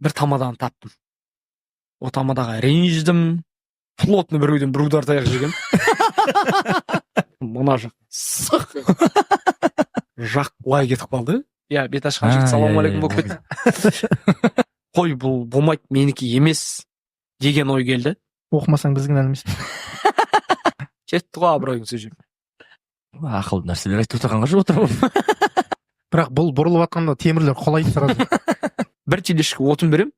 бір тамаданы таптым. О тамадаға ренжідім. Плотный біреуден бір удар таяқ жеген. Мына жақ сық жақ былай кетіп қалды. Я бет ашқан жігіт салам алейкум болып кетті. Қой, бұл болмайды, менікі емес деген ой келді. Оқымасаң біздің әліміз. Кетті ғой абыройың сөз жерге. Ақылды нәрселер айтып отырғанға жоқ отырмын. Бірақ бұл бұрылып атқанда темірлер қолайды сразу. Бір телешке отын берем.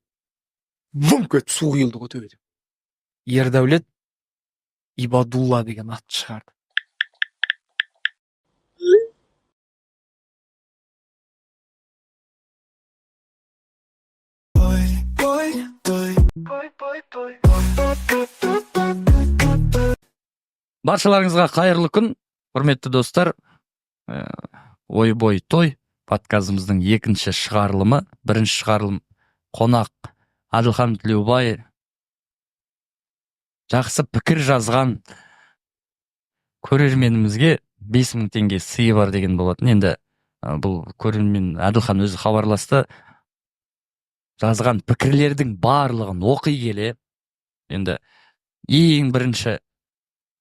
Вымк етіп су құйылды ғой төбеден. Ердәулет Ибадулла деген ат шығарды. Баршаларыңызға қайырлы күн, құрметті достар. Ой-бой той подкастымыздың екінші шығарылымы, бірінші шығарылым қонақ Адылхан Тілеубай жақсы пікір жазған көрерменімізге 5000 теңге сыйы бар деген болатын. Енді бұл көрермен Адылхан өзі хабарласты. Жазған пікірлердің барлығын оқи келе, енді ең бірінші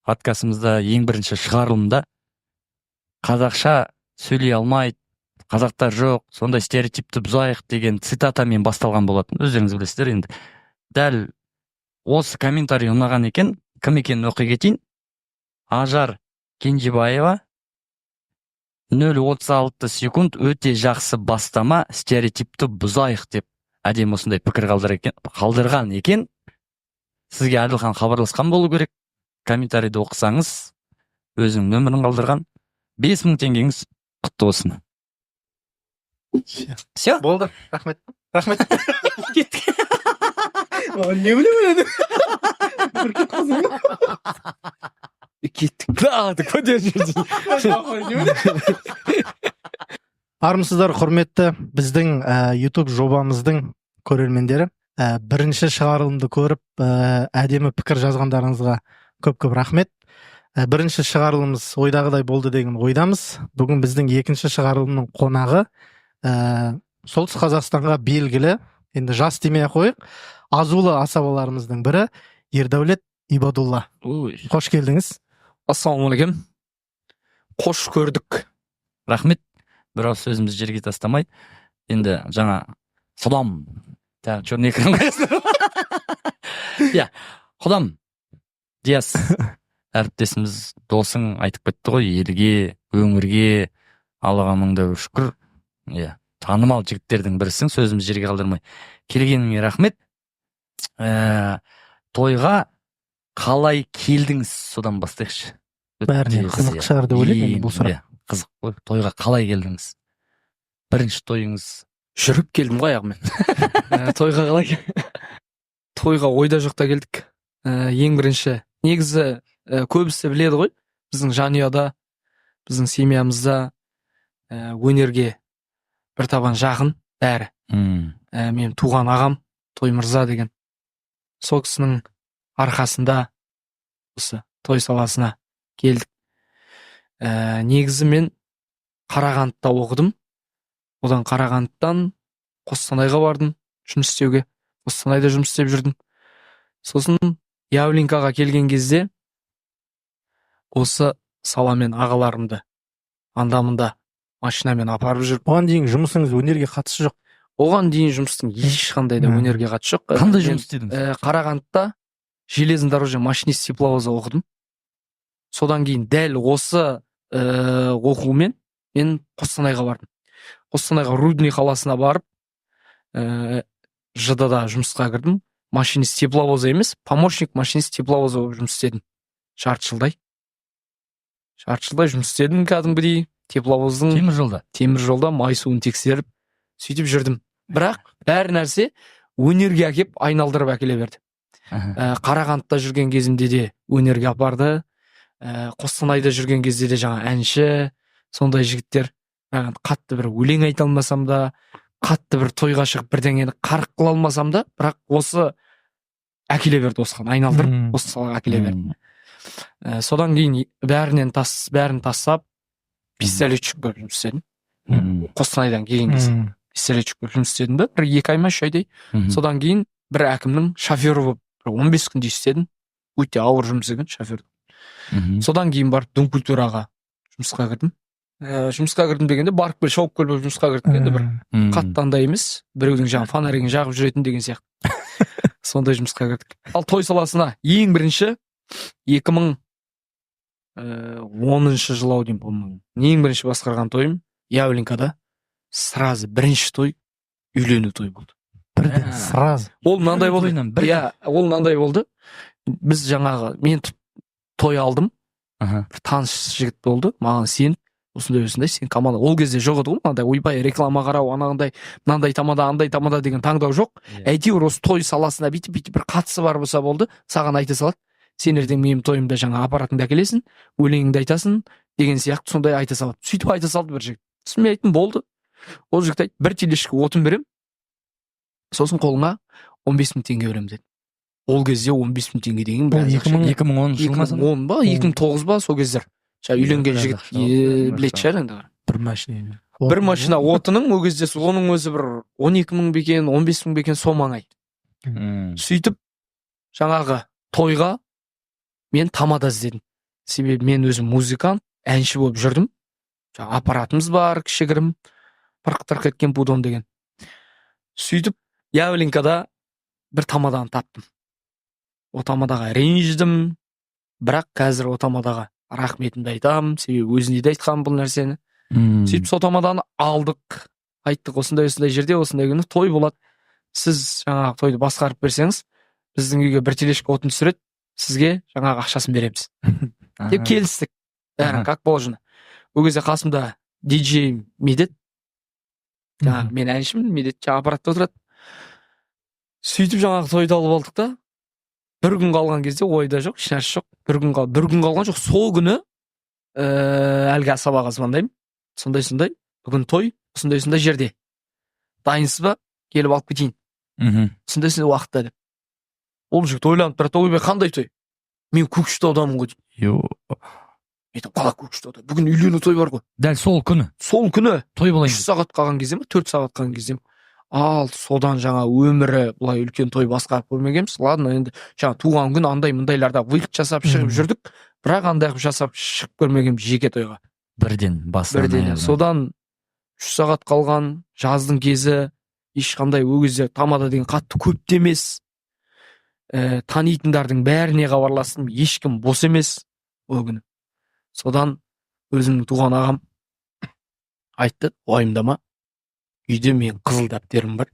подкастымызда, ең бірінші шығарылымда қазақша сөйлей алмайды, қазақтар жоқ, сондай стереотипті бұзайық деген цитатамен басталған болатын. Өздеріңіз білесіздер. Енді дәл осы комментарий ұнаған екен, кім екенін оқи кетейін. Ажар Кенжебаева 0,36 секунд өте жақсы бастама, стереотипті бұзайық деп әдемі осындай пікір қалдырған екен. Сізге Адылхан хабарласқан болу керек. Комментарийді оқысаңыз, өзінің нөмірін қалдырған. 5000 теңгеңіз құтты болсын. Все? Болды. Рахмет. Рахмет. Кеттік. Не білем. Бір кет қызым. Кеттік. Көдер жүрді. Армысыздар, құрметті біздің YouTube жобамыздың көрермендері. Бірінші шығарылымды көріп, әдемі пікір жазғандарыңызға көп-көп рахмет. Бірінші шығарылымыз ойдағыдай болды деген ойдамыз. Бүгін біздің екінші шығарылымның қонағы солтүстік Қазақстанға белгілі, енді жас демей қойық, азулы асабаларымыздың бірі Ердәулет Ибадулла. Қош келдіңіз. Ассалаумағалейкум. Қош көрдік. Рахмет. Бір ауыз сөзімізді жерге тастамай. Енді жаңа құдам. Черный экран қойасың. Я, құдам. Диас. Әріптесіміз, досың айтып кетті ғой, елге, өңірге, Аллаға мыңда шүкір, танымал жігіттердің бірісің, сөзіміз жерге қалдырмай. Келгеніңе рахмет. Тойға қалай келдіңіз, содан бастайықшы. Бәріне қызық шығар деп ойлаймын бұл сұрақ. Қызық қой, тойға қалай келдіңіз? Бірінші тойыңыз? Жүріп келдім ғой аяғымен. Тойға қалай? Тойға ойда жоқта келдік. Ең бірінші, негізі көбісі біледі ғой, біздің жанұяда, біздің семьямызда өнерге бір табан жақын бәрі. Мен туған ағам Тоймырза деген, сол кісінің арқасында осы той саласына келдік. Негізі мен Қарағандыда оқыдым. Одан Қарағандыдан Қостанайға бардым жұмыс істеуге. Қостанайда жұмыс істеп жүрдім. Сосын Явлинкаға келген кезде осы саламен ағаларымды андамында машинамен апарып жүріп. Оған дейін жұмысыңыз өнерге қатысы жоқ? Оған дейін жұмыстың ешқандай да өнерге қатысы жоқ. Қандай жұмыс істедіңіз? Қарағандыда железный дорожный машинист тепловоза оқыдым. Содан кейін дәл осы оқумен мен Қостанайға бардым. Қостанайға Рудный қаласына барып, ЖД-да жұмысқа кірдім. Машинист тепловоза емес, помощник машинист тепловоза болып жұмыс істедім. Жарты жылдай жұмыс істедім кәдімгідей. Тепловоздың темір жолда май суын тексеріп, сөйтіп жүрдім. Бірақ бәрі нәрсе өнерге әкеп айналдырып әкеле берді. Қарағандыда жүрген кезімде де өнерге апарды. Қостанайда жүрген кезде де жаңа әнші, сондай жігіттер. Қатты бір өлең айта алмасам да, қатты бір тойға шығып бірдеңені қарық қыла алмасам да, бірақ осы әкеле берді, осыған айналдырып, осы салаға әкеле берді. Содан кейін бәрін тастап, пистолетчик болып жұмыс істедім. Қостанайдан келген кезде. исеретчик болып жұмыс істедім да, бір 2 ай ма 3 айдай. Мгм. Содан кейін бір әкімнің шофері болып 15 күндей істедім. Өте ауыр жұмыс екен шофер. Мгм. Содан кейін барып дін культураға жұмысқа кірдім. Жұмысқа кірдім дегенде барып кел шауып кел болып жұмысқа кірдік енді бір Мгм. қатты андай емес, біреудің жаңағы фонаригін жағып жүретін деген сияқты. Сондай жұмысқа кірдік. Ал той саласына ең бірінші 2010 жылы ау деймін, по-моему. Ең бірінші басқарған тойым Явленкада сразу бірінші той үйлену той болды. Бірден сразу. Ол мынандай болды. Тойынан бірден. Иә, ол мынандай болды. Біз жаңағы мен той алдым. Аха. Бір таныс жігіт болды. Маған сен осындай сен команда. Ол кезде жоқ еді ғой мынандай ойбай реклама қарау, анағындай, мынандай тамада, андай тамада деген таңдау жоқ. Әйтеуір осы той саласына бүйтіп бір қатысы бар болса болды, саған айта салады. Сен ертең менің тойымда жаңа аппаратыңды әкелесің, өлеңіңді айтасың деген сияқты сондай айта салады. Сөйтіп айта салды бір жігіт. Сосын мен айттым болды. Ол жігіт айтты, бір телешке отын берем. Сосын қолыңа 15 мың теңге берем деді. Ол кезде 15 мың теңге деген Бұл 2010 жыл ма? 2010 ба, 2009 ба сол кездер. Жаңа үйленген жігіт білетін шығар енді. Бір машина. Бір машина отының ол кезде оның өзі бір 12 мың бекен, 15 мың бекен сол маңай. Мм. Сөйтіп жаңағы тойға мен тамада іздедім. Себебі мен өзім музыкант, әнші болып жүрдім. Жаңа аппаратымыз бар, кішігірім, пырқ-тырқ еткен будон деген. Сөйтіп Явленкада бір тамаданы таптым. О тамадаға ренжідім, бірақ қазір о тамадаға рахметімді айтамын, себебі өзіне де айтқанмын бұл нәрсені. Мм. Сөйтіп сол тамаданы алдық, айттық осындай жерде, осындай күні той болады. Сіз жаңағы тойды басқарып берсеңіз, біздің үйге бір телешка отын түсіреді, сізге жаңағы ақшасын береміз. Деп келістік. Бәрін как положено. Ол кезде қасымда диджей Медет, жаңағы мен әншімін, Медет жаңағы аппаратта отырады. Сөйтіп жаңағы тойды алып алдық та, бір күн қалған кезде ойда жоқ, ешнәрсе жоқ. Бір күн қалған жоқ. Сол күні әлгі асабаға звондаймын. Сондай, бүгін той, сондай жерде. Дайынсыз ба? Келіп алып кетейін. Мгм. Сондай уақытта деп. Ол жігіт ойланып тұрады, ойбай қандай той? Мен Көкшетаудамын ғой дейді. Йо. Мен қала Көкшетауда. Бүгін үйлену той бар ғой. Дәл сол күні Сол күні той 3 болайын. сағат қалған кезде ме, 4 сағат қалған кезде ме. Ал содан жаңа өмірі былай үлкен той басқарып көрмегенбіз. Ладно, енді жаңа туған күн андай мындайларда выход жасап шығып жүрдік, бірақ андай жасап шығып көрмегенбіз жеке тойға. Бірден басынан. Бірден. Содан 3 сағат қалған, жаздың кезі, ешқандай ол кезде тамада деген қатты көп те емес. Танитындардың бәріне хабарластым, ешкім бос емес ол күні. Содан өзімнің туған ағам айтты, уайымдама, үйде мен қызыл дәптерім бар.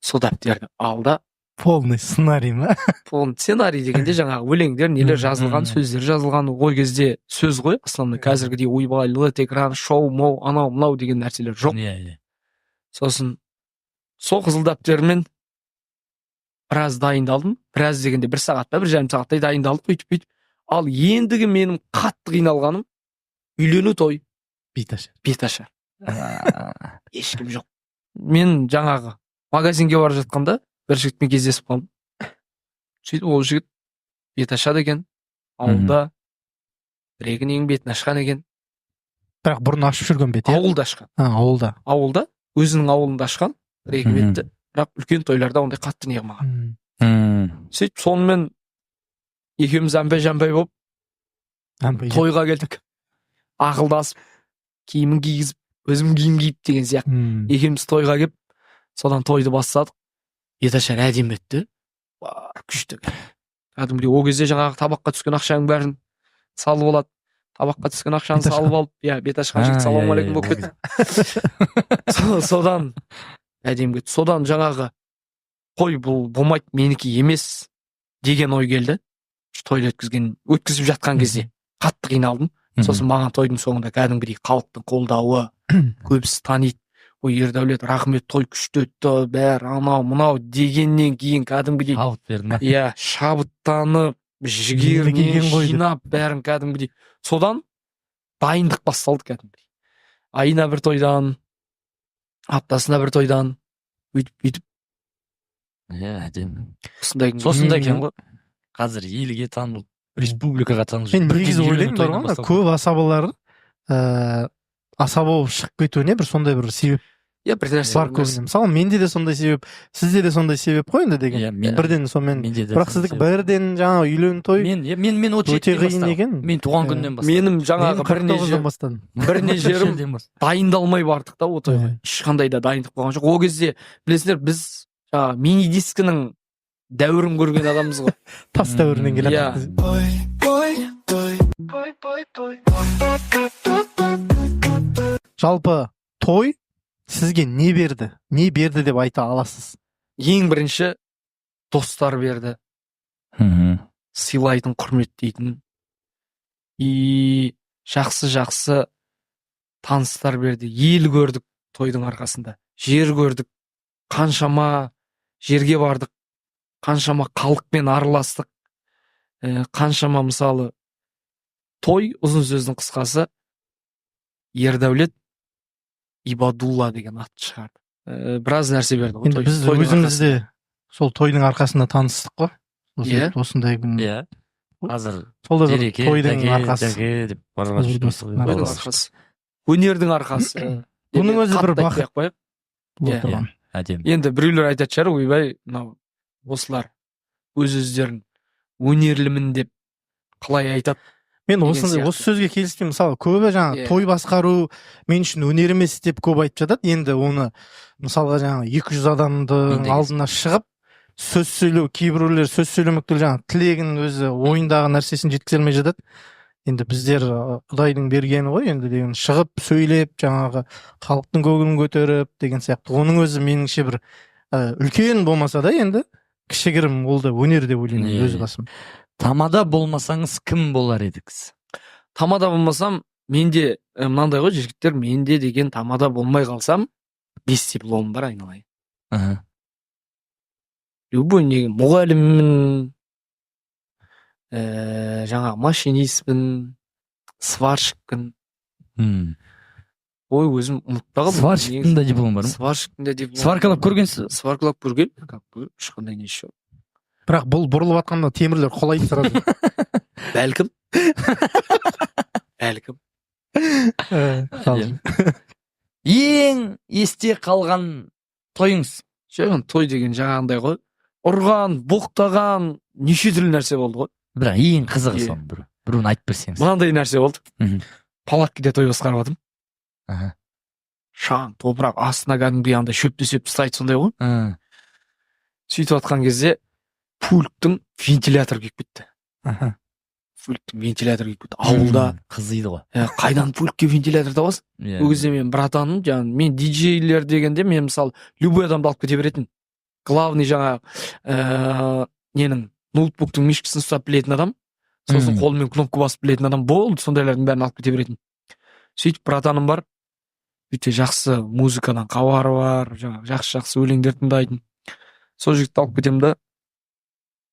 Сол дәптерді алда. Полный сценарий ма? Полный сценарий дегенде жаңағы өлеңдер, нелер жазылған, сөздер жазылған. Ой кезде сөз ғой, основной. Қазіргідей ойбай, лет экран, шоу, моу, анау, мынау деген нәрселер жоқ. Иә. Сосын сол қызыл дәптермен біраз дайындалдым. Біраз дегенде 1 сағат па, 1,5 сағаттай дайындалдым, бүйтіп. Ал ендігі менің қатты қиналғаным үйлену той. Беташар. Ешкім жоқ. Мен жаңағы магазинге барып жатқанда бір жігітпен кездесіп қалдым. Сөйтіп ол жігіт бет ашады екен. Ауылда бірегінің бетін ашқан екен. Бірақ бұрын ашып жүрген бет, иә? Ауылда ашқан. Ауылда. Ауылда, өзінің ауылында ашқан бірегі бетті. Бірақ үлкен тойларда ондай қатты не қылмаған. Сөйтіп сонымен екеуміз әмбай-жамбай болып тойға келдік. Ақылдасып, киімін кигізіп, өзім киім киіп деген сияқты. Екеуміз тойға келіп, содан тойды бастадық. Беташар әдемі етті. Күшті. Кәдімгідей ол кезде жаңағы табаққа түскен ақшаның бәрін салып алады. Табаққа түскен ақшаны салып алып, иә, беташқан жігіт саламалейкум болып кетті. Содан әдемі кетті. Содан жаңағы қой бұл болмайды, менікі емес деген ой келді. Тойды өткізіп жатқан кезде қатты қиналдым. Сосын маған тойдың соңында кәдімгідей халықтың қолдауы, көбісі таниды. Ой, Ердәулет, рахмет, той күшті өтті, бәрі анау мынау дегеннен кейін кәдімгідей шабыт берді ма? Иә, шабыттанып, жігермен жинап, бәрін кәдімгідей. Содан дайындық басталды кәдімгідей. Айына бір тойдан, аптасына бір тойдан, бүйтіп. Иә, әдемі. Осындай екен ғой. Қазір елге танылып, республикаға танылып. Мен негізі ойлаймын бар ғой, көп асабалар асаба болып шығып кетуіне бір сондай бір себеп иә бір нәрсе бар көбіне. Мысалы менде де сондай себеп, сізде де сондай себеп қой енді деген. Иә, мен Бірден сонымен. менде де Бірақ сіздікі бірден жаңа үйлен той мен өте қиын екен. Мен туған күннен бастап. менің жаңағы бірне жерім дайындалмай бардық та о тойға. Ешқандай да дайындық болған жоқ. Ол кезде білесіздер, біз жаңағы мини дискінің дәуірін көрген адамбыз ғой. Тас дәуірінен келеді. Жалпы той сізге не берді? Не берді деп айта аласыз? Ең бірінші достар берді. Сыйлайтын, құрметтейтін. И жақсы таныстар берді. Ел көрдік тойдың арқасында. Жер көрдік. Қаншама жерге бардық. Қаншама халықпен араластық. Қаншама мысалы той, ұзын сөздің қысқасы, Ердәулет Ибадулла деген ат шығарды. Біраз нәрсе берді. Енді біз өзіміз де сол тойдың арқасында таныстық қой. Иә. Осындай күн. Иә. Қазір сол да тойдың арқасы. деп бара жатырмыз. Өнердің арқасы. Бұның өзі бір бақыт. Иә. Әдемі. Енді біреулер айтатын шығар, ойбай, мынау осылар өз-өздерін өнерлімін деп қалай айтады. Мен осы сөзге келіспеймін. Мысалы, көбі жаңа той басқару мен үшін өнер емес деп көп айтып жатады. Енді оны мысалға жаңа 200 адамның алдына шығып сөз сөйлеу, кейбіреулер сөз сөйлемек түгіл жаңа тілегін өзі ойындағы нәрсесін жеткізе алмай жатады. Енді біздер Құдайдың бергені ғой, енді деген шығып сөйлеп жаңағы халықтың көңілін көтеріп деген сияқты. Оның өзі меніңше бір үлкен болмаса да енді кішігірім, ол да өнер деп ойлаймын өз басым. Тамада болмасаңыз кім болар едіңіз? Тамада болмасам, менде мынандай ғой жігіттер, менде деген тамада болмай қалсам 5 дипломым бар айналайын. Любой неге мұғаліммін, жаңа машинистпін, сварщикпін. Ой, өзім ұмытпағым. Сварщиктің да дипломы бар ма? Сварщиктің да дипломы. Сваркалап көргенсіз? Сваркалап көрген, ешқандай не жоқ. Бірақ бұл бұрылып атқанда темірлер қолайды сразу. Бәлкім. Ең есте қалған тойыңыз? Жаңа той деген жаңағындай ғой. Ұрған, боқтаған, неше түрлі нәрсе болды ғой. Бірақ ең қызығы соны біреуін айтып берсеңіз. Мынандай нәрсе болды. Палаткеде той басқарып жатырмын. Шаң, топырақ астына кәдімгідей андай шөп-төсеп тастайды сондай ғой. Сөйтіп атқан кезде пульттің вентилятор күйіп кетті. Пульттің вентилятор күйіп кетті. Ауылда қызиды ғой. Қайдан пультке вентилятор табасың? Ол кезде мен братаным, жаңағы мен диджейлер дегенде мен мысалы любой адамды алып кете беретін. Главный жаңа ненің ноутбуктың мишкасын ұстап білетін адам, сосын қолымен кнопка басып білетін адам болды, сондайлардың бәрін алып кете беретін. Сөйтіп братаным бар, өте жақсы музыкадан хабары бар, жаңағы жақсы өлеңдер тыңдайтын. Сол жігітті алып кетемін да,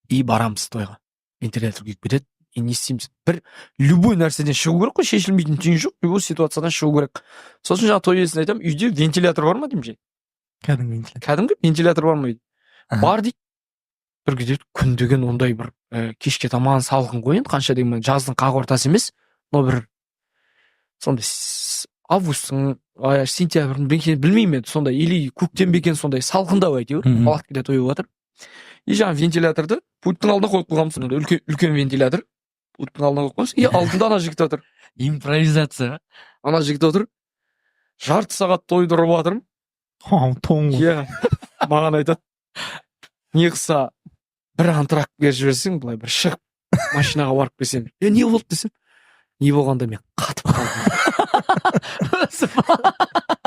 и барамыз тойға. Вентилятор күйіп кетеді, и не істейміз? Бір любой нәрседен шығу керек қой, шешілмейтін түйін жоқ, любой ситуациядан шығу керек. Сосын жаңа той иесіне айтамын, үйде вентилятор бар ма деймін же? Кәдімгі вентилятор бар ма дейді. Бар дейді. Бір кезде күн деген ондай бір кешке таман салқын ғой енді, қанша деген жаздың қақ ортасы емес, но бір сондай августтың сентябрьдің білмеймін енді сондай, или көктем бе екен сондай салқындау әйтеуір, палаткеде той болып жатыр. И жаңа вентиляторды пульттің алдына қойып қойғанбыз, үлкен вентилятор пульттің алдына қойып қойғанбыз, и алдында ана жігіт отыр. Импровизация. Ана жігіт отыр. Жарты сағат тойды ұрып жатырмын. Иә, маған айтады, не қылса бір антракт беріп жіберсең, былай бір шығып машинаға барып келсем, не болды десем, не болғанда мен қатып қалдым.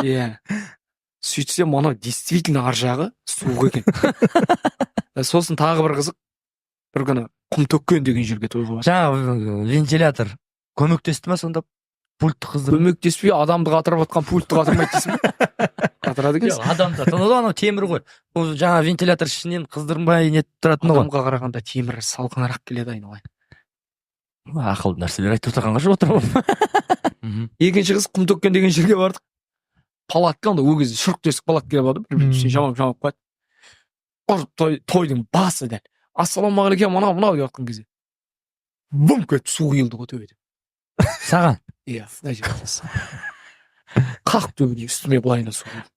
Иә. Сөйтсем, ана действительно ар жағы суық екен. Сосын тағы бір қызық, бір күні Құмтөккен деген жерге тойға бардым. Жаңа вентилятор көмектесті ме сонда? Пультті қыздырып? Көмектеспей, адамды қатырып атқан пультті қатырмайды дейсің бе? Қатырады екенсің. Адамда анау темір ғой. Ол жаңа вентилятор ішінен қыздырмай нетіп тұратын ғой. Адамға қарағанда темір салқынырақ келеді айналайын. Ақылды нәрселер айтып отырғанға жоқ отырмын. Екінші қыз Құмтөккен деген жерге бардық. Палатка, онда ол кезде шұрық тесік палатка барды, бір жамап қойды. Тойдың басы дәл. Ассалаумағалейкум, мынау деп жатқан кезде. Бум кетіп су құйылды ғой төбеде. Саған? Иә, қақ төбеде үстіме былайына су құйылды.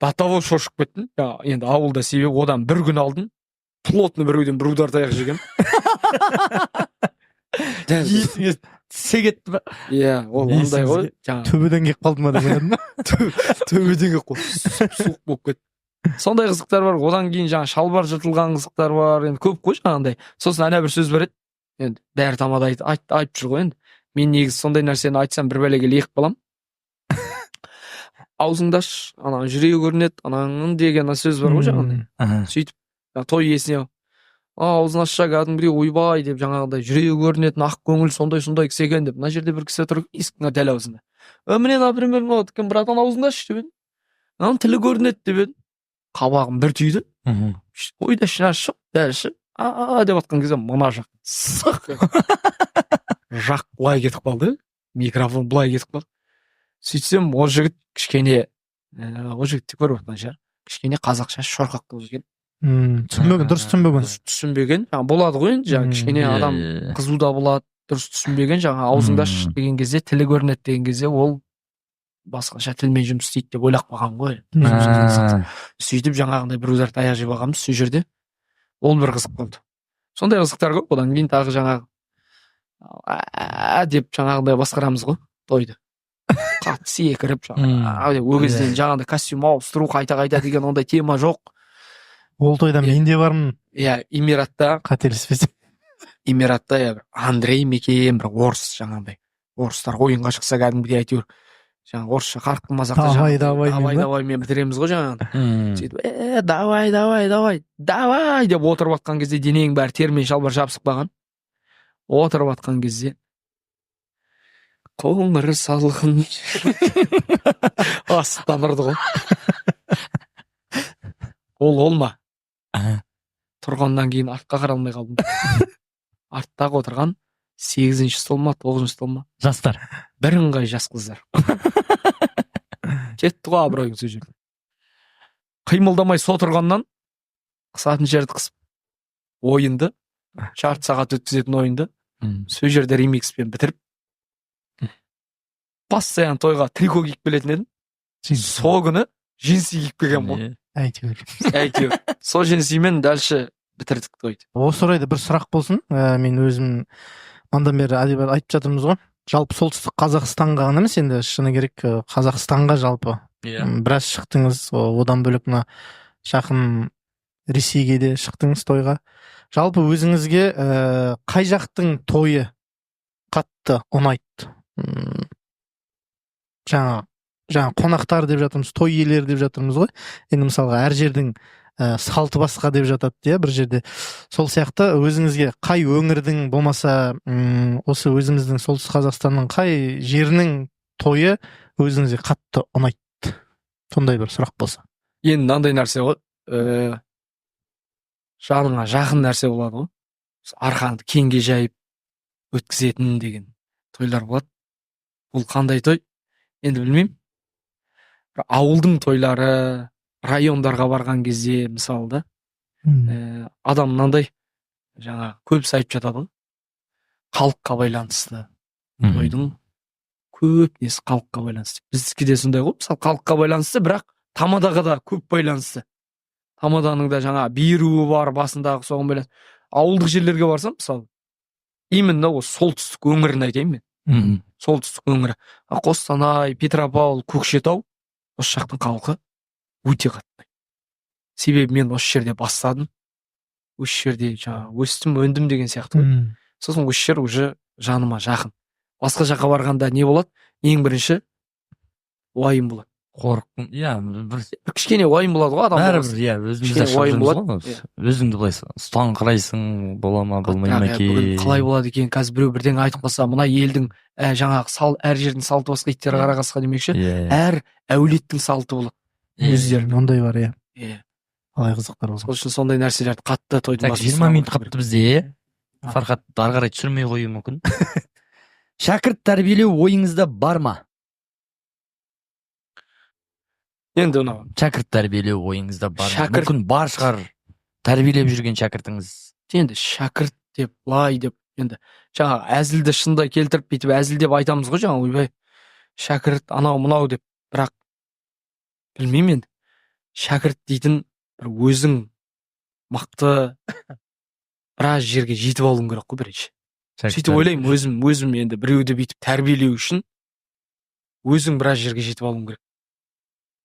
до того шошып кеттім. Енді ауылда себебі одан бір күн алдын плотный біреуден бір удар таяқ жеген. есіңе түсе кетті ба? Иә, ол ондай ғой. төбеден келіп қалды ма деп ойладым. Төбеден келіп қалды. Суық болып кетті. Сондай қызықтар бар. Одан кейін шалбар жыртылған қызықтар бар. Енді көп қой жаңағындай. Сосын ана бір сөз бар еді. Енді бәрі тамада айтып жүр ғой енді. Мен негізі сондай нәрсені айтсам бір бәлеге лайық боламын. Аузыңды аш, ана жүрегі көрінеді, ананың деген сөз бар ғой жаңағындай. Сөйтіп той иесіне аузын ашса кәдімгідей ойбай деп жаңағыдай жүрегі көрінетін ақ көңіл сондай кісі екен деп мына жерде бір кісі тұр есіктің дәл аузында. Міне например мынау кім братан аузыңды аш деп еді. Мынаның тілі көрінеді деп еді. Қабағым бір түйді. Ойда ішін ашып дәл ішіп деп атқан кезде мына жақ жақ былай кетіп қалды. Микрофон былай кетіп қалды. Сөйтсем ол жігіт кішкене ол жігіт тек көріп отырған шығар. Кішкене қазақша шорқақ болып екен. Түсінбеген, дұрыс түсінбеген. Түсінбеген. Болады ғой енді кішкене адам қызу да болады, дұрыс түсінбеген. Аузыңды аш деген кезде, тілі көрінеді деген кезде ол басқаша тілмен жұмыс істейді деп ойлап қалған ғой. Сөйтіп жаңағындай бір удар таяқ жеп алғанбыз сол жерде. Ол бір қызық болды. Сондай қызықтар көп. Одан кейін тағы жаңағы деп жаңағындай басқарамыз ғой тойды. Қатты секіріп ол кезде жаңағындай костюм ауыстыру қайта деген ондай тема жоқ. Ол тойда мен де бармын. Иә, Эмиратта. Қателеспесем. Эмиратта Андрей Мекен бір орыс жаңағындай. Орыстар ойынға шықса кәдімгідей әйтеуір жаңағы орысша қарқ қылмасақ давай бітіреміз ғой жаңағыдай. Сөйтіп давай деп отырып жатқан кезде денең бәрі термен шалбар жабысып қалған. Отырып жатқан кезде қоңыр салқын астан ұрды ғой. Ол ма? Тұрғаннан кейін артқа қаралмай қалдым. Арттағы отырған 8-ші стол ма, 9-ші стол ма? Жастар. Бірыңғай жас қыздар. Кетті ғой абыройың сол жерде. Қимылдамай со тұрғаннан қысатын жерді қысып ойынды, жарты сағат өткізетін ойынды сол жерде ремикспен бітіріп постоянно тойға трико киіп келетін едім. Сол күні джинсы киіп келген ғой. Әйтеуір. Сол джинсимен дальше бітірдік тойды. Осы орайда бір сұрақ болсын. Мен өзім мандан бері айтып жатырмыз ғой. Жалпы солтүстік Қазақстанға ғана емес, енді шыны керек Қазақстанға жалпы біраз шықтыңыз. Одан бөлек мына жақын Ресейге де шықтыңыз тойға. Жалпы өзіңізге қай жақтың тойы қатты ұнайды? Жаңа қонақтар деп жатырмыз, той иелері деп жатырмыз ғой. Енді мысалға әр жердің салты басқа деп жатады, иә, бір жерде. Сол сияқты өзіңізге қай өңірдің болмаса осы өзіміздің солтүстік Қазақстанның қай жерінің тойы өзіңізге қатты ұнайды? Сондай бір сұрақ болса. Енді мынандай нәрсе ғой. Жаныңа жақын нәрсе болады ғой. Арқаңды кеңге жайып өткізетін деген тойлар болады. Бұл қандай той? Енді білмеймін. Ауылдың тойлары, райондарға барған кезде мысалы да адам мынандай жаңа көбісі айтып жатады ғой. Халыққа байланысты. Тойдың көп несі халыққа байланысты. Біздікі де сондай ғой. Мысалы халыққа байланысты, бірақ тамадаға да көп байланысты. Тамаданың да жаңа бируі бар, басындағы соған байланысты. Ауылдық жерлерге барсам, мысалы, именно осы солтүстік өңірін айтайын мен. Солтүстік өңірі. Қостанай, Петропавл, Көкшетау, осы жақтың халқы өте қатты. Себебі мен осы жерде бастадым. Осы жерде өстім, өндім деген сияқты. Сосын осы жер уже жаныма жақын. Басқа жаққа барғанда не болады? Ең бірінші уайым болады. Қорқын, иә, бір кішкене уайым болады ғой адам. Бәрібір, иә, өзімізде шығып өзіңді былай ұстаңқырайсың, бола ма, болмай ма екен. Қалай болады екен? Қазір біреу бірдеңе айтып қалса, мына елдің жаңағы әр жердің салты басқа, иттер қара қасқа демекші. Әр әулеттің салты болады. Өздерінің ондай бар, иә. Қалай қызықтар болады. Сол үшін сондай нәрселерді қатты тойдың басында. 20 минут қапты бізде. Фархат ары қарай түсірмей қоюы мүмкін. Шәкірт тәрбиелеу ойыңызда бар ма? Енді ұнау. Шәкірт тәрбиелеу ойыңызда бар ма? Мүмкін бар шығар тәрбиелеп жүрген шәкіртіңіз. Енді шәкірт деп, лай деп, енді жаңағы әзілді шындай келтіріп бүйтіп әзіл деп айтамыз ғой жаңағы ойбай. Шәкірт анау мынау деп, бірақ білмеймін енді. шәкірт дейтін бір өзің мықты біраз жерге жетіп алуың керек қой бірінші. Сөйтіп ойлаймын, өзім енді біреуді бүйтіп тәрбиелеу үшін өзің біраз жерге жетіп алуың керек.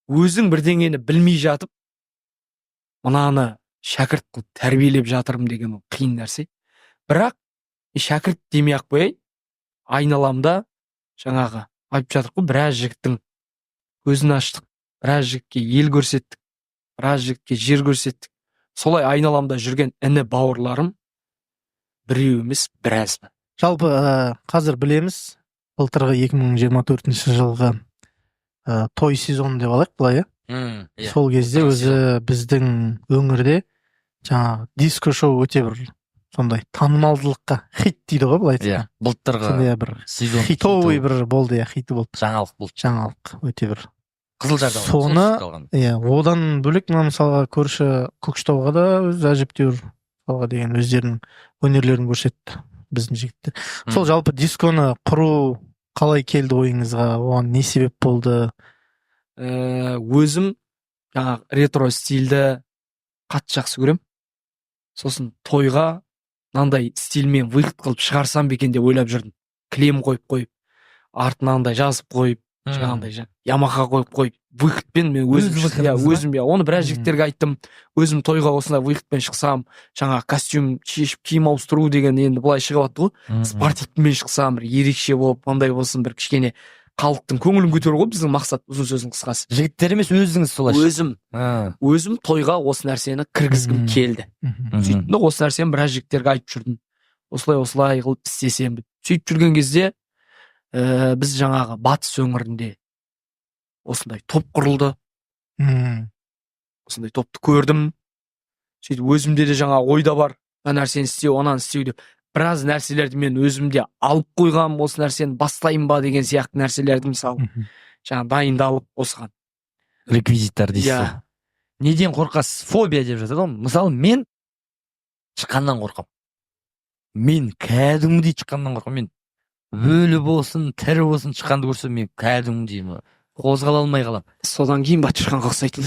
Өзің бірдеңені білмей жатып, мынаны шәкірт қылып тәрбиелеп жатырмын деген ол қиын нәрсе. Бірақ шәкірт демей ақ қояйын, айналамда жаңағы айтып жатыр ғой, біраз жігіттің көзін аштық, біраз жігітке ел көрсеттік, біраз жігітке жер көрсеттік. Солай айналамда жүрген іні бауырларым біреу емес, біраз. Жалпы қазір білеміз, былтырғы 2024 жылғы той сезоны деп алайық былай, сол кезде өзі біздің өңірде жаңағы диско шоу өте бір сондай танымалдылыққа хит дейді ғой былай айтсақ. Былтырғы бір сезон хитовый бір болды, хиті болды. Жаңалық өте бір. Қызылжарда соны одан бөлек мына мысалға көрші Көкшетауға да өз әжептәуір мысалға деген өздерінің өнерлерін көрсетті біздің жігіттер. Сол жалпы дисконы құру қалай келді ойыңызға, оған не себеп болды? Өзім жаңағы ретро стильді қатты жақсы көрем. Сосын тойға мынандай стильмен выход қылып шығарсам ба екен деп ойлап жүрдім. Клем қойып, артына андай жазып қойып, жаңағындай Ямаха қойып, выходпен мен өзім оны біраз жігіттерге айттым. Өзім тойға осындай выходпен шықсам, жаңа костюм шешіп, киім ауыстыру деген енді былай шығып жатты ғой. Спортивтімен шықсам, бір ерекше болып, андай болсын, бір кішкене халықтың көңілін көтеру ғой біздің мақсат, ұзын сөздің қысқасы. Жігіттер емес, өзіңіз солай. Өзім тойға осы нәрсені кіргізгім келді. Сөйтіп осы нәрсені біраз жігіттерге айтып жүрдім. Осылай қылып істесем. Сөйтіп жүрген кезде біз жаңағы батыс өңірінде осындай топ құрылды. Осындай топты көрдім. Сөйтіп өзімде де жаңа ойда бар, мына нәрсені істеу, ананы істеу деп. Біраз нәрселерді мен өзімде алып қойғам, осы нәрсені бастайын ба деген сияқты нәрселерді мысалы жаңа дайындалып осыған. Реквизиттар дейсіз. Неден қорқасыз? Фобия деп жатады ғой. Мысалы мен шыққаннан қорқам. Мен кәдімгідей шыққаннан қорқам. Мен өлі болсын, тірі болсын шыққанды көрсем мен кәдімгідей қозғала алмай қалам. Содан кейін Батырханға ұқсайтын.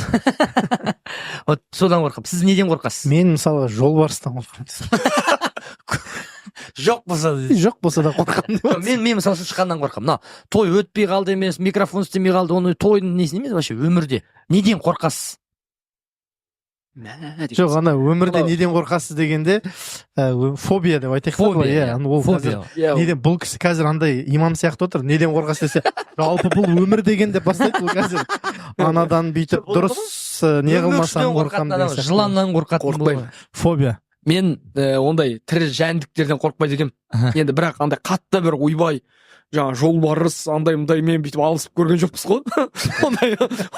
Содан қорқам. Сіз неден қорқасыз? Мен мысалы жолбарыстан қорқамын. Жоқ болса да қорқамын. Мен мысалы шыққаннан қорқамын. Той өтпей қалды емес, микрофон істемей қалды, оны тойдың несін емес, вообще өмірде неден қорқасыз? Жоқ, ана өмірде неден қорқасыз дегенде фобия деп айтайық. Фобия. Бұл кісі қазір андай имам сияқты отыр. Неден қорқасыз десе, жалпы бұл өмір деген деп бастайды бұл қазір. Анадан бүйтіп дұрыс не қылмасам қорқамын деген. Жыланнан қорқатын. Фобия. Мен ондай тірі жәндіктерден қорқпайды екенмін. Енді бірақ андай қатты бір ойбай, жаңа жолбарыс андай мен бүйтіп алысып көрген жоқпыз ғой.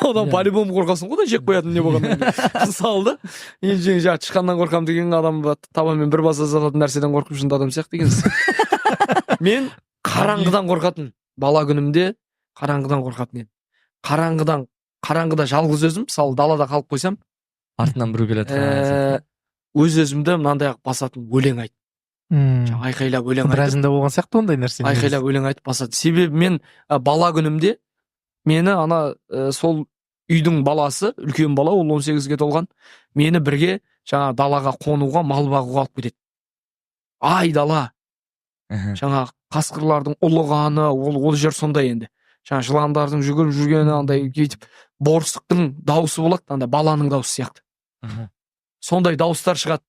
Одан по-любому қорқасың ғой, жек қоятын не болғанда. Мысалы, енді жаңа тышқаннан қорқамын деген адам табанмен бір баса салатын нәрседен қорқып жүрген адам сияқты екенсіз. Мен қараңғыдан қорқатын. Бала күнімде қараңғыдан қорқатын едім. Қараңғыда жалғыз өзім, мысалы далада қалып қойсам, артынан біреу келеді. Өз-өзімді мынандай басатын өлең айт. Айқайлап өлең айтып. Біразында болған сияқты ондай нәрсе. Айқайлап өлең айтып басады. Себебі мен бала күнімде мені сол үйдің баласы, үлкен бала, ол 18-ге толған, мені бірге жаңа далаға қонуға, мал бағуға алып кетеді. Ай дала. Жаңа қасқырлардың ұлығаны, ол жер сондай енді. Жаңа жыландардың жүгіріп жүргені, андай кетіп, борсықтың дауысы болады, андай баланың дауысы сияқты. Сондай дауыстар шығады.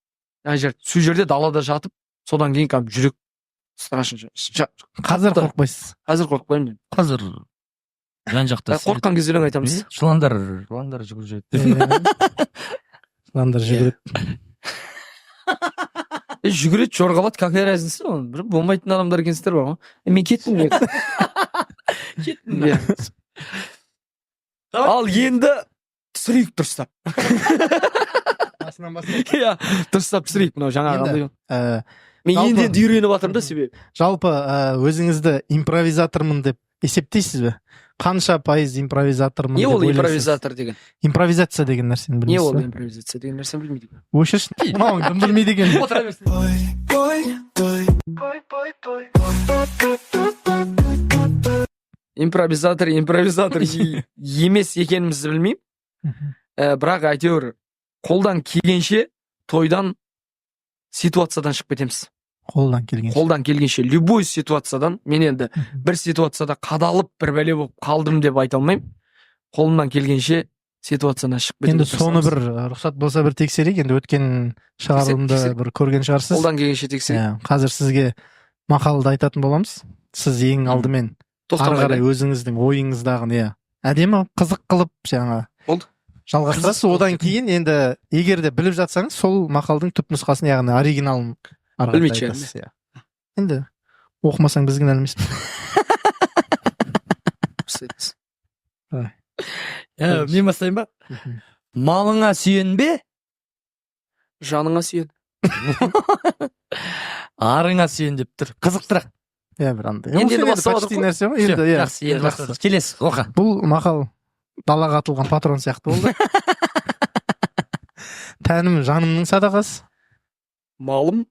Сол жерде далада жатып, содан кейін жүрек страшно. Қазір қорқпайсыз? Қазір қорқпаймын. Қазір жан жақта қорыққан кезде өлең айтамыз. Жыландар жүгіріп жүреді. Жыландар жүгіреді. Жүгіреді, жорғалады, какая разница? Бір болмайтын адамдар екенсіздер бар ғой. Мен кеттім. Ал енді түсірейік дұрыстап. Дұрыстап түсірейік мынау жаңағы. Мен енді үйреніп жатырмын да себебі. Жалпы өзіңізді импровизатормын деп есептейсіз бе? Қанша пайыз импровизатормын деп ойлайсыз? Не ол импровизатор деген? Импровизация деген нәрсені білмейсіз бе? Не ол импровизация деген нәрсені білмейді. Өшіршін, мынауың дым білмейді екен. Отыра берсін. Импровизатор емес екенімізді білмеймін. бірақ әйтеуір қолдан келгенше тойдан ситуациядан шығып кетеміз. Қолдан келгенше любой ситуациядан. Мен енді бір ситуацияда қадалып бір бәле болып қалдым деп айта алмаймын. Қолымнан келгенше ситуациядан шығып кетемін. Енді соны бір рұқсат болса бір тексерейік. Енді өткен шығарылымды бір көрген шығарсыз. Қолдан келгенше тексерейік. Қазір сізге мақалды айтатын боламыз. Сіз ең алдымен ары қарай өзіңіздің ойыңыздағы әдемі қызық қылып жаңа жалғастырасыз. Одан кейін енді егер де біліп жатсаңыз, сол мақалдың түпнұсқасын, яғни оригиналын білмейді. Енді оқымасаң біз кінәлі емеспіз. Мен бастайын ба? Малыңа сүйенбе, жаныңа сүйен. Арыңа сүйен деп тұр. Қызықтырақ. Бір андай. Енді почти нәрсе ғой. Енді бастадық. Келесі, оқы. Бұл мақал далаға атылған патрон сияқты болды. Тәнім жанымның садақасы. Малым.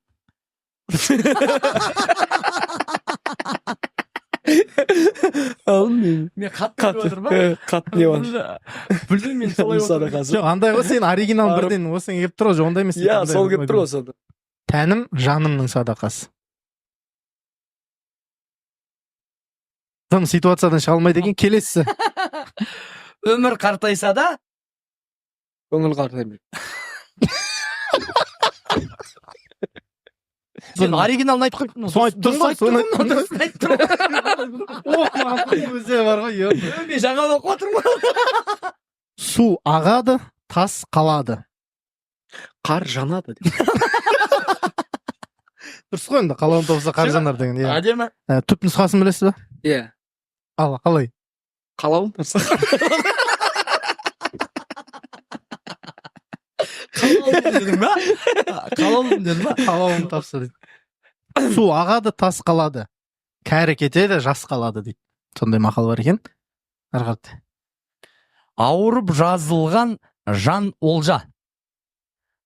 Мен қатты отыр ма? Қатты не бар. Білдім мен солай отыр. Жоқ, андай ғой, сен оригинал бірден осың келіп тұр ғой, ондай емес. Сол келіп тұр ғой сонда. Тәнім жанымның садақасы. Тым ситуациядан шыға алмайды екен, келесі. Өмір қартайса да, көңіл қартаймайды. Сен оригиналын айтып қойыптың. Соны айтып өзі бар ғой. Мен жаңа оқып отырмын. Су ағады, тас қалады. Қар жанады. Дұрыс қой, енді қалауын тауса қар жанар деген. Әдемі. Түп нұсқасын білесіз ба? Иә. Ал, қалай? Қалауын тауса. Қалауын тапса дейді. Су ағады, тас қалады. Кәрі кетеді, жас қалады дейді. Сондай мақал бар екен. Арғарды. Ауырып жазылған жан олжа.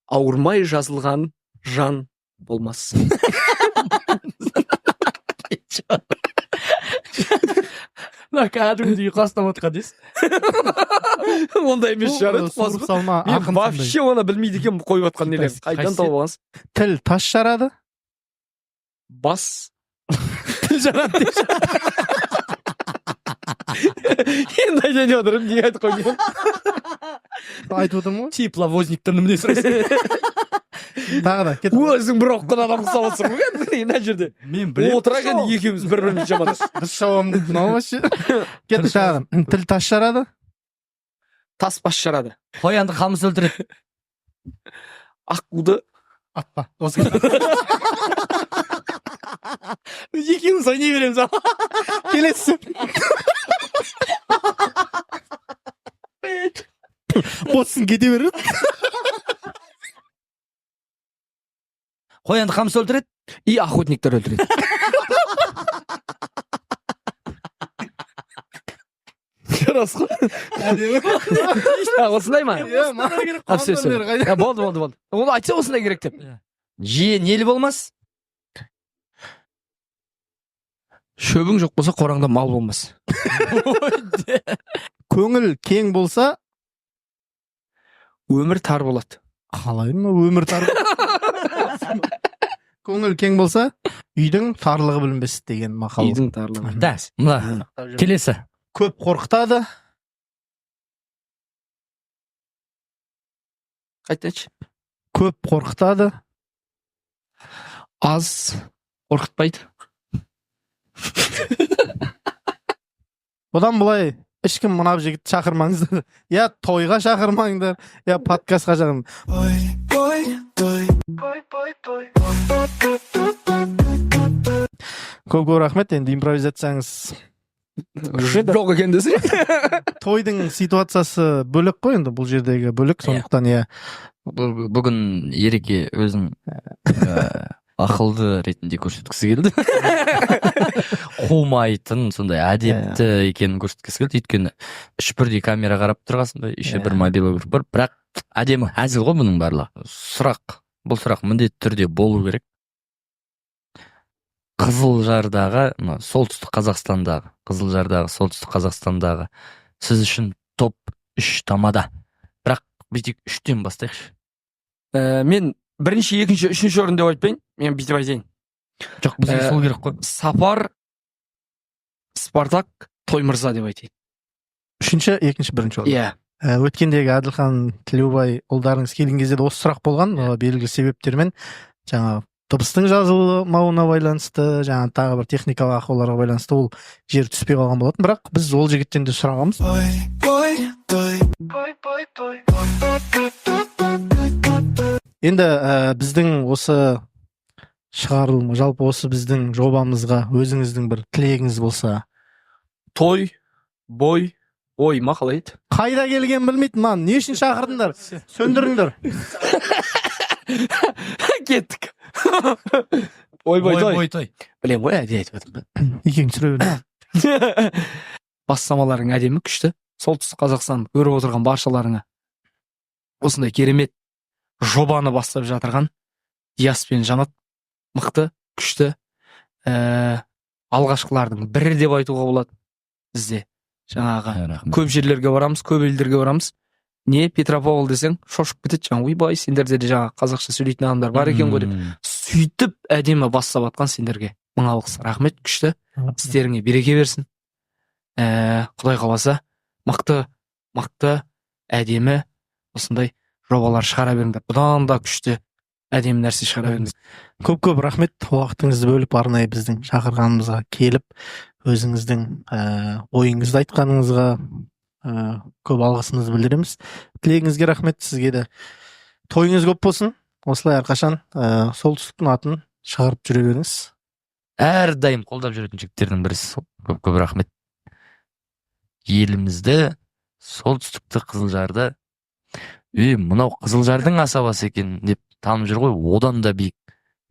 Ауырмай жазылған жан болмас. Кәдімгідей ұйқастап отқан дейсіз. Ондай емес шығар. Мен вообще оны білмейді екен қойып отқан нелерін. Қайдан тауып аласыз? Тіл тас жарады. Бас. Тіл жарады деп. Енді айтайын деп отырмын, не айтып қоймын. Айтып отырмын ғой. Тепловозниктің не сұрайсың? Тағы да, кет. Өзің бір оққан адамға саласың ғой, мына жерде. Мен білемін. Отырақ енді екеуміз бір-біріміз жамандас. Дұрыс жауабым дейді, мынау вообще. Кет тағы. Тіл тас жарады. Тас бас жарады. Қоянды қамыс өлтіреді. Аққуды атпа. Екеуміз ойнай береміз. Келесі. Босын кете береді. Қоянды қамыс өлтіреді. И охотниктер өлтіреді. Рас қой. Осындай ма? Болды. Оны айтса осындай керек деп. Жиен ел болмас. Шөбің жоқ болса, қораңда мал болмас. Көңіл кең болса, өмір тар болады. Қалай ма, өмір тар? Көңіл кең болса, үйдің тарлығы білінбес деген мақал. Үйдің тарлығы. Да, мына келесі. Көп қорқытады. Қайтайыншы. Көп қорқытады. Аз қорқытпайды. Одан былай ешкім мына жігітті шақырмаңыздар. Я тойға шақырмаңдар, я подкастқа шақырмаңдар. Көп рахмет. Енді импровизацияңыз жоқ екен десе. Тойдың ситуациясы бөлек қой, енді бұл жердегі бөлек, сондықтан Бүгін Ереке өзін ақылды ретінде көрсеткісі келді. Қумайтын, сондай әдепті екенін көрсеткісі келді. Өйткені үш бірдей камера қарап тұрғасында, еще бір мобилограф бар. Бірақ әдемі әзіл ғой бұның барлығы. Бұл сұрақ міндетті түрде болу керек. Қызылжардағы, солтүстік Қазақстандағы сіз үшін топ 3 тамада. Бірақ бүйтейік, 3-тен бастайықшы. Мен бірінші, екінші, үшінші орын деп айтпайын. Мен бүйтіп айтайын. Жоқ, бізге сол керек қой. Сапар, Спартак, Тоймырза деп айтайын. Үшінші, екінші, бірінші орын. Иә. Өткендегі Әділхан Тілеубай ұлдарыңыз келген кезде де осы сұрақ болған, белгілі себептермен, жаңа дыбыстың жазылмауына байланысты, жаңа тағы бір техникалық ақауларға байланысты ол жер түспей қалған болатын, бірақ біз ол жігіттен де сұрағанбыз. Енді біздің осы шығарылым, жалпы осы біздің жобамызға өзіңіздің бір тілегіңіз болса. Той, бой, ой, ма қалай еді? Қайда келген білмейтін, ман, не үшін шақырдыңдар? Сөндіріңдер. Кеттік. Ой, той. Білем ғой, әдей айтып өтім. Екең түсіре берді. Бастамаларың әдемі, күшті. Солтүстік Қазақстан көріп отырған баршаларыңа осындай керемет жобаны бастап жатырған Диас пен Жанат мықты, күшті, алғашқылардың бірі деп айтуға болады бізде. Жаңағы көп жерлерге барамыз, көп елдерге барамыз. Не Петропавл десең, шошып кетеді, жаңа ойбай, сендерде де жаңа қазақша сөйлейтін адамдар бар екен ғой деп. Сөйтіп әдемі бастап атқан сендерге мың алғыс, рахмет, күшті. Істеріңе береке берсін. Құдай қаласа мықты, әдемі осындай жобалар шығара беріңдер. Бұдан да күшті әдемі нәрсе шығара беріңіз. Көп рахмет, уақытыңызды бөліп арнайы біздің шақырғанымызға келіп, өзіңіздің ойыңызды айтқаныңызға көп алғысымызды білдіреміз. Тілегіңізге рахмет, сізге де тойыңыз көп болсын. Осылай әрқашан солтүстіктің атын шығарып жүре беріңіз. Әрдайым қолдап жүретін жігіттердің бірісі. Көп рахмет. Елімізді, солтүстікті, Қызылжарды, мынау Қызылжардың асабасы екен деп танып жүр ғой, одан да биік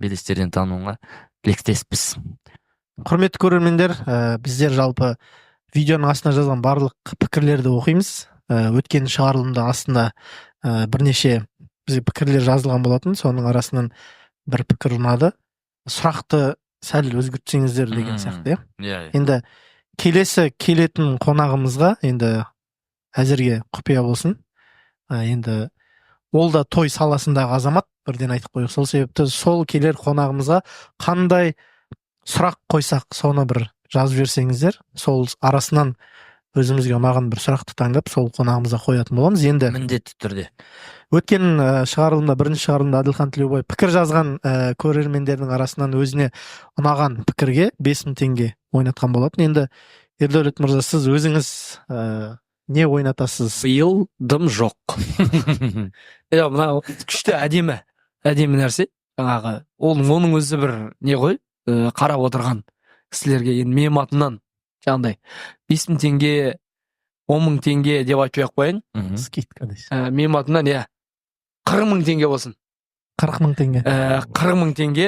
белестерден тануға тілектеспіз. Құрметті көрермендер, біздер жалпы видеоның астына жазған барлық пікірлерді оқимыз. Өткен шығарылымда астында бірнеше бізге пікірлер жазылған болатын, соның арасынан бір пікір ұнады. Сұрақты сәл өзгертсеңіздер деген сияқты. Енді келесі келетін қонағымызға енді әзірге құпия болсын. Енді ол да той саласындағы азамат, бірден айтып қойық. Сол себепті сол келер қонағымызға қандай сұрақ қойсақ, соны бір жазып берсеңіздер, сол арасынан өзімізге ұнаған бір сұрақты таңдап, сол қонағымызға қоятын боламыз. Енді міндетті түрде. Өткен шығарылымда, бірінші шығарылымда Әділхан Тілеубай пікір жазған көрермендердің арасынан өзіне ұнаған пікірге 5000 теңге ойнатқан болатын. Енді Ердәулет мырза, сіз өзіңіз не ойнатасыз? Биыл дым жоқ. Мынау күшті әдемі нәрсе. Жаңағы оның өзі бір не ғой, қарап отырған кісілерге енді менің атымнан жаңағыдай 5000 теңге, 10.000 теңге деп айтпай ақ қояйын. Скидка дейсіз. Менің атымнан 40.000 теңге болсын. 40.000 теңге. 40.000 теңге.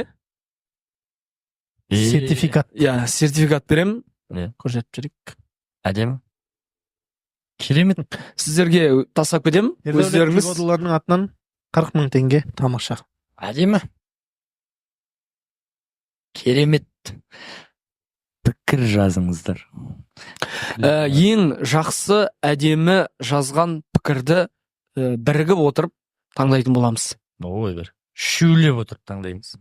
Сертификат. Сертификат беремін. Көрсетіп жүрейік. Әдемі. Керемет. Сіздерге тастап кетемін. Өздеріңіз Ердәулет атынан 40.000 теңге. Тамаша. Әдемі. Керемет. Пікір жазыңыздар. Ең жақсы әдемі жазған пікірді бірігіп отырып таңдайтын боламыз. Ой, бір шүйлеп отырып таңдаймыз.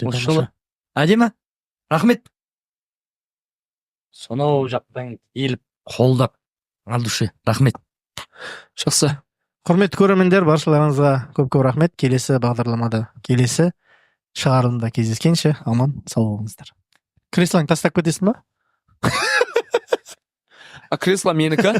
Тамаша. Әдемі. Рахмет. Сонау жақтан еліп қолдап алдушы. Рахмет. Жақсы. Құрметті көрермендер, баршаларыңызға көп рахмет. Келесі бағдарламада, келесі шығарылымда кездескенше аман сау болыңыздар. Креслоң тастап кетесің ба? Кресло менікі.